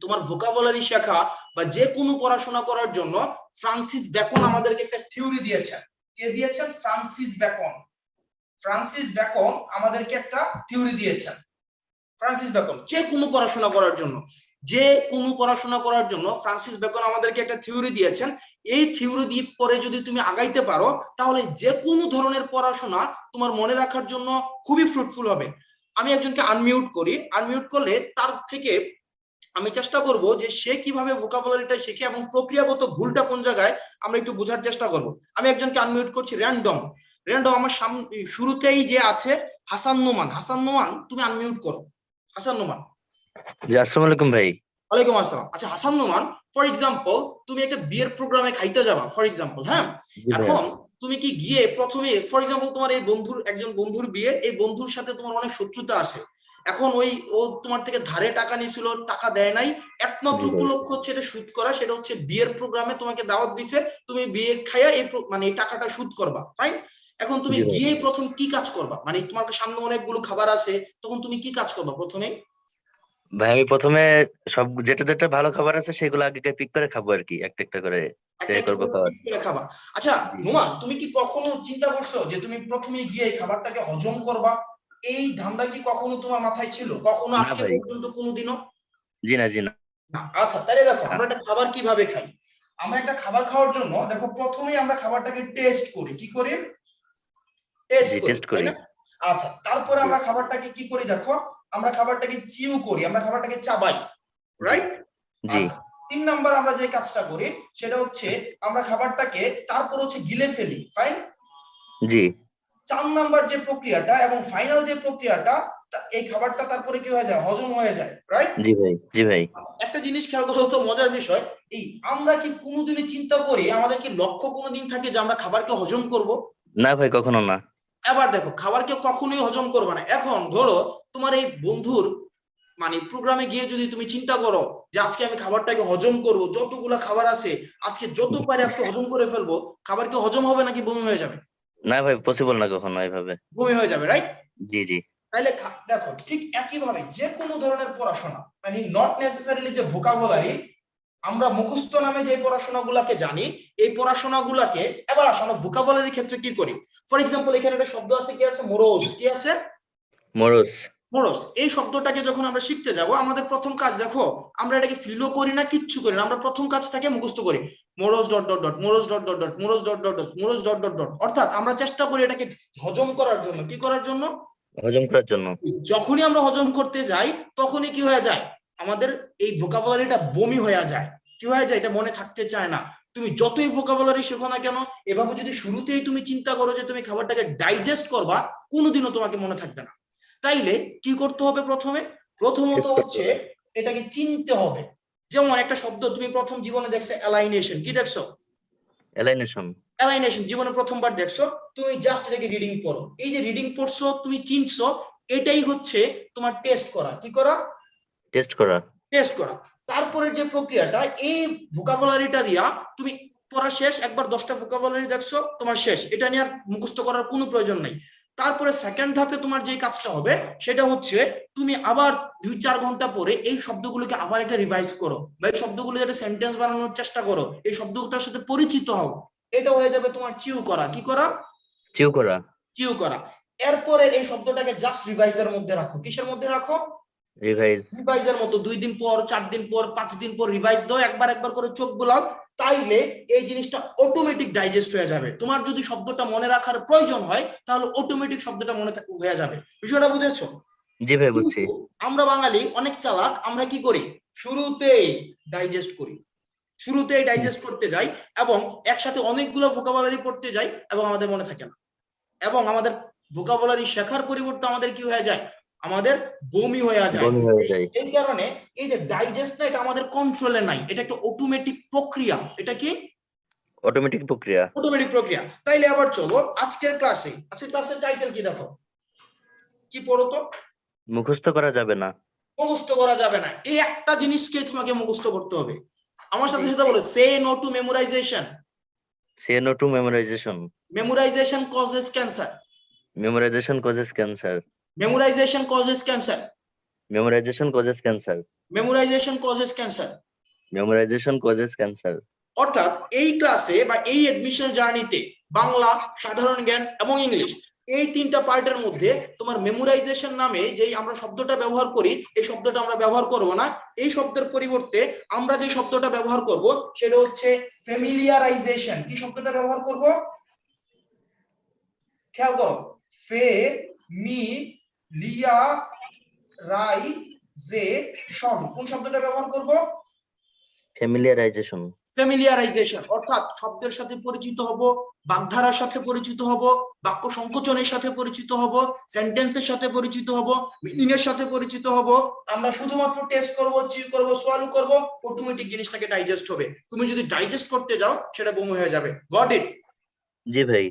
তোমার ভোকাবুলারি শেখা বা যে কোনো পড়াশোনা করার জন্য ফ্রান্সিস বেকন আমাদেরকে একটা থিওরি দিয়েছেন। কে দিয়েছেন? Francis Bacon. ফ্রান্সিস বেকন আমাদেরকে একটা থিওরি দিয়েছেন। ফ্রান্সিস বেকন যে কোনো পড়াশোনা করার জন্য, যে কোনো পড়াশোনা করার জন্য ফ্রান্সিস বেকন আমাদেরকে একটা থিওরি দিয়েছেন। এই থিওরি দিয়ে পরে যদি তুমি আগাইতে পারো তাহলে যে কোনো ধরনের পড়াশোনা তোমার মনে রাখার জন্য খুবই ফ্রুটফুল হবে। আমি একজনকে আনমিউট করি, আনমিউট করলে তার থেকে আমি চেষ্টা করব যে সে কিভাবে ভোকাবুলারিটা শিখে এবং প্রক্রিয়াগত ভুলটা কোন জায়গায় আমরা একটু বোঝার চেষ্টা করব। আমি একজনকে আনমিউট করছি, র্যান্ডম। র্যান্ডম আমার সামনে শুরুতেই যে আছে হাসান নোমান। হাসান নোমান, তুমি আনমিউট করো। হাসান নোমান। জি, আসসালামু আলাইকুম ভাই। ওয়ালাইকুম আসসালাম। আচ্ছা হাসান নোমান, ফর এক্সাম্পল তুমি একটা বিয়ের প্রোগ্রামে খাইতে যাবা, ফর এক্সাম্পল, হ্যাঁ? এখন তুমি কি গিয়ে প্রথমে, ফর এক্সাম্পল তোমার এই বন্ধুর, একজন বন্ধুর বিয়ে, এই বন্ধুর সাথে তোমার অনেক শত্রুতা আছে। এখন ও তোমার থেকে ধারে টাকা নিয়েছিল, টাকা দেয় নাই, একমাত্র উপলক্ষ হচ্ছে এটা শুট করা, সেটা হচ্ছে বিয়ের প্রোগ্রামে তোমাকে দাওয়াত দিছে, তুমি বিয়ে খাইয়া এই মানে এই টাকাটা শুট করবা, ফাইন। এখন তুমি গিয়ে প্রথম কি কাজ করবা? মানে তোমার সামনে অনেকগুলো খাবার আছে, তখন তুমি কি কাজ করবা প্রথমে? ভাই আমি প্রথমে সব যেটা যেটা ভালো খাবার আছে সেগুলো আগে পিক করে খাবো আর কি, একটা একটা করে ট্রাই করবো খাবার। খাবা। আচ্ছা নোমান, তুমি কি কখনো চিন্তা করছো যে তুমি প্রথমে গিয়ে খাবারটাকে হজম করবা? এই ধান্দা কি কখনো তোমার মাথায় ছিল কখনো আজকে পর্যন্ত কোনোদিনও? জি না, জি না। আচ্ছা তাহলে দেখো আমরা একটা খাবার কিভাবে খাই। আমরা একটা খাবার খাওয়ার জন্য দেখো প্রথমেই আমরা খাবারটাকে টেস্ট করি। কি করি? টেস্ট করি। আচ্ছা তারপরে আমরা খাবারটাকে কি করি দেখো, আমরা খাবারটাকে চিউ করি, আমরা খাবারটাকে চাবাই, রাইট? জি। 3 নাম্বার আমরা যে কাজটা করি সেটা হচ্ছে আমরা খাবারটাকে তারপর হচ্ছে গিলে ফেলি, ফাইন। জি। 4 নাম্বার যে প্রক্রিয়াটা এবং ফাইনাল যে প্রক্রিয়াটা, এই খাবারটা তারপরে কি হয়ে যায়? হজম হয়ে যায়, রাইট? জি ভাই, জি ভাই। একটা জিনিস খেয়াল করো তো, মজার বিষয়, এই আমরা কি কোনোদিনই চিন্তা করি, আমাদের কি লক্ষ্য কোনোদিন থাকে যে আমরা খাবারকে হজম করব? না ভাই, কখনো না। এবার দেখো খাবারকে কখনোই হজম করবে না। এখন ধরো তোমার এই বন্ধুর মানে প্রোগ্রামে গিয়ে যদি তুমি চিন্তা করো যে আজকে আমি খাবারটাকে হজম করব, যতগুলো খাবার আছে আজকে যত পারে আজকে হজম করে ফেলবো, খাবার কি হজম হবে নাকি বমি হয়ে যাবে? না ভাই, পসিবল না কখনো এইভাবে। বমি হয়ে যাবে, রাইট? জি জি। তাহলে দেখো ঠিক একই ভাবে যে কোনো ধরনের পড়াশোনা, মানে নট নেসেসারিলি যে ভোকাবুলারি, আমরা মুখস্থ নামে যে পড়াশোনাগুলোকে জানি, এই পড়াশোনাগুলোকে এবার আসলে ভোকাবুলারির ক্ষেত্রে কি করি। ফর এক্সাম্পল এখানে একটা শব্দ আছে, কি আছে? মোরোস। কি আছে? মোরস। মোরস। এই শব্দটাকে যখন আমরা শিখতে যাব, আমাদের প্রথম কাজ দেখো, আমরা এটাকে ফিলও করি না, কিচ্ছু করি না, আমরা প্রথম কাজটাকে মুখস্থ করি। Morse dot dot dot, Morse dot dot dot, Morse dot dot dot, Morse dot dot dot. অর্থাৎ আমরা চেষ্টা করি এটাকে হজম করার জন্য। কি করার জন্য? হজম করার জন্য। যখনই আমরা হজম করতে যাই তখনই কি হয়ে যায়? আমাদের এই ভোকাবুলারিটা বমি হয়ে যায়। কি হয়ে যায়? এটা মনে থাকতে চায় না। তুমি যতই ভোকাবুলারি শেখো না কেন, এভাবে যদি শুরুতেই তুমি চিন্তা করো যে তুমি খাবারটাকে ডাইজেস্ট করবা, কোনোদিনও তোমাকে মনে থাকবে না। তাইলে কি করতে হবে? প্রথমত হচ্ছে এটাকে চিনতে হবে। যেমন একটা শব্দ তুমি প্রথম জীবনে দেখছো, অ্যালাইনেশন। কি দেখছো? অ্যালাইনেশন। অ্যালাইনেশন জীবনে প্রথমবার দেখছো, তুমি জাস্ট এটাকে রিডিং পড়ো। এই যে রিডিং পড়ছো, তুমি চিনছো, এটাই হচ্ছে তোমার টেস্ট করা। কি করা? টেস্ট করা। টেস্ট করা। তারপরে যে প্রক্রিয়াটা, এই ভোকাবুলারিটা দিয়া তুমি পড়া শেষ, একবার 10টা ভোকাবুলারি দেখছো, তোমার শেষ, এটা নিয়ে আর মুখস্থ করার কোনো প্রয়োজন নাই। তারপরে সেকেন্ড ধাপে তোমার যে কাজটা হবে সেটা হচ্ছে তুমি আবার 2-4 ঘন্টা পরে এই শব্দগুলোকে আবার একটা রিভাইজ করো, বা এই শব্দগুলো যেটা সেন্টেন্স বানানোর চেষ্টা করো, এই শব্দটার সাথে পরিচিত হও। এটা হয়ে যাবে তোমার চিউ করা। কি করা? চিউ করা। চিউ করা। এরপরে এই শব্দটাকে জাস্ট রিভাইজের মধ্যে রাখো। কিসের মধ্যে রাখো? রিভাইজের মতো। 2 দিন পর, 4 দিন পর, 5 দিন পর রিভাইজ দাও, একবার একবার করে চোখ বোলাও। তাইলে এই জিনিসটা অটোমেটিক ডাইজেস্ট হয়ে যাবে। তোমার যদি শব্দটা মনে রাখার প্রয়োজন হয় তাহলে অটোমেটিক শব্দটা মনে হয়ে যাবে। বিষয়টা বুঝেছো? জি ভাই, বুঝছি। আমরা বাঙালি অনেক চালাক, আমরা কি করি? শুরুতেই ডাইজেস্ট করি, শুরুতেই ডাইজেস্ট করতে যাই এবং একসাথে অনেকগুলো ভোকাবুলারি পড়তে যাই এবং আমাদের মনে থাকে না, এবং আমাদের ভোকাবুলারি শেখার পরিবর্তে আমাদের কি হয়ে যায়? আমাদের বমি হয়ে যায়। এই কারণে এই যে ডাইজেস্ট না, এটা আমাদের কন্ট্রোলে নাই, এটা একটা অটোমেটিক প্রক্রিয়া। এটা কি? অটোমেটিক প্রক্রিয়া। অটোমেটিক প্রক্রিয়া। তাইলে আবার চলো আজকের ক্লাসের টাইটেল কি দেখো, কি পড়ো তো? মুখস্থ করা যাবে না। মুখস্থ করা যাবে না, এই একটা জিনিসকে তোমাকে মুখস্থ করতে হবে। আমার সাথে সাথে বলো, say no to memorization. Say no to memorization. Memorization causes cancer. Memorization causes cancer. Memorization causes cancer. Memorization causes cancer. Memorization causes cancer. Memorization causes cancer. অর্থাৎ এই ক্লাসে বা এই এডমিশন জার্নিতে বাংলা, সাধারণ জ্ঞান এবং ইংলিশ এই তিনটা পার্টের মধ্যে তোমার মেমোরাইজেশন নামে যেই আমরা শব্দটা ব্যবহার করি, এই শব্দটা আমরা ব্যবহার করব না। এই শব্দের পরিবর্তে আমরা যে শব্দটা ব্যবহার করব সেটা হচ্ছে ফ্যামিলিয়ারাইজেশন। কি শব্দটা ব্যবহার করব? খেয়াল করো, ফ্যামিলিয়ারাইজেশন। কোন শব্দটা ব্যবহার করব? ফ্যামিলিয়ারাইজেশন। ফ্যামিলিয়ারাইজেশন অর্থাৎ শব্দের সাথে পরিচিত হব, বাগধারার সাথে পরিচিত হব, বাক্য সংকোচনের সাথে পরিচিত হব, সেন্টেন্সের সাথে পরিচিত হব, মিনিং এর সাথে পরিচিত হব। আমরা শুধুমাত্র টেস্ট করব, চিউ করব, সোয়ালো করব, অটোমেটিক জিনিসটাকে ডাইজেস্ট হবে। তুমি যদি ডাইজেস্ট করতে যাও সেটা বমি হয়ে যাবে। Got it? জি ভাই।